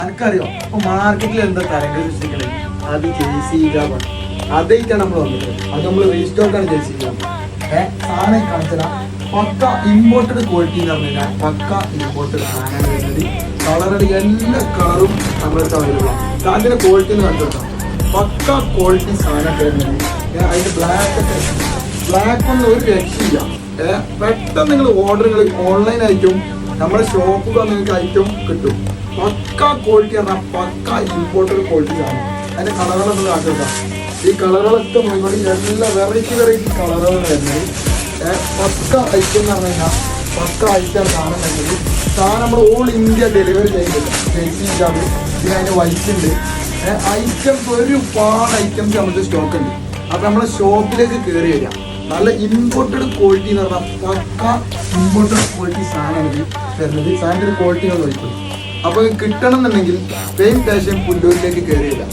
എനിക്കറിയോ ഇപ്പൊ മാർക്കറ്റിൽ എന്താ തരംഗ സൃഷ്ടിക്കണേ അത് ജെയ്സി അതായിട്ടാണ് നമ്മൾ വന്നത്. അത് നമ്മൾ റീസ്റ്റോക്കാണ് ജെയ്സി സാധനം കാണിച്ചാൽ പക്ക ഇമ്പോർട്ടഡ് ക്വാളിറ്റി എന്ന് പറഞ്ഞു കഴിഞ്ഞാൽ പക്ക ഇമ്പോർട്ടഡ് സാധനമാണ് വരുന്നത്. കളറുകൾ എല്ലാ കളറും നമ്മളടുത്ത് അവൈലബിൾ ആണ്. അതിന്റെ ക്വാളിറ്റി എന്ന് കണ്ടുകൊടുക്കാം. പക്ക ക്വാളിറ്റി സാധനം വരുന്നത്. അതിന്റെ ബ്ലാക്ക് ഒന്നും ഒരു രക്ഷയില്ല. പെട്ടെന്ന് നിങ്ങൾ ഓർഡറുകൾ ഓൺലൈനായിട്ടും നമ്മുടെ ഷോപ്പുകൾ നിങ്ങൾക്ക് ഐറ്റം കിട്ടും. പക്ക ക്വാളിറ്റി പറഞ്ഞാൽ പക്ക ഇമ്പോർട്ടഡ് ക്വാളിറ്റി ആണ്. അതിന്റെ കളറുകളൊന്നും കാട്ടുക. ഈ കളറുകളൊക്കെ നോക്കിക്കൊണ്ട് എല്ലാ വെറൈറ്റി കളറുകൾ വരുന്നത്. പക്ക ഐറ്റം എന്ന് പറഞ്ഞു കഴിഞ്ഞാൽ പക്ക ഐറ്റം സാധനം വരുന്നത്. സാധനം നമ്മൾ ഓൾ ഇന്ത്യ ഡെലിവറി ചെയ്യുന്നില്ല. ജെയ്സിയിലാണ്. പിന്നെ അതിൻ്റെ വൈറ്റ് ഉണ്ട്. ഐറ്റംസ് ഒരുപാട് ഐറ്റംസ് നമുക്ക് സ്റ്റോക്ക് ഉണ്ട്. അപ്പം നമ്മളെ ഷോപ്പിലേക്ക് കയറി വരിക. നല്ല ഇമ്പോർട്ടഡ് ക്വാളിറ്റി എന്ന് പറഞ്ഞാൽ പക്ക ഇമ്പോർട്ടഡ് ക്വാളിറ്റി സാധനമാണ് വരുന്നത്. സാധനത്തിൻ്റെ ക്വാളിറ്റി നോക്കിക്കോളൂ. അപ്പോൾ കിട്ടണം എന്നുണ്ടെങ്കിൽ പെയിൻ ഫാഷൻ പുല്ലൂരിലേക്ക് കയറി വരിക.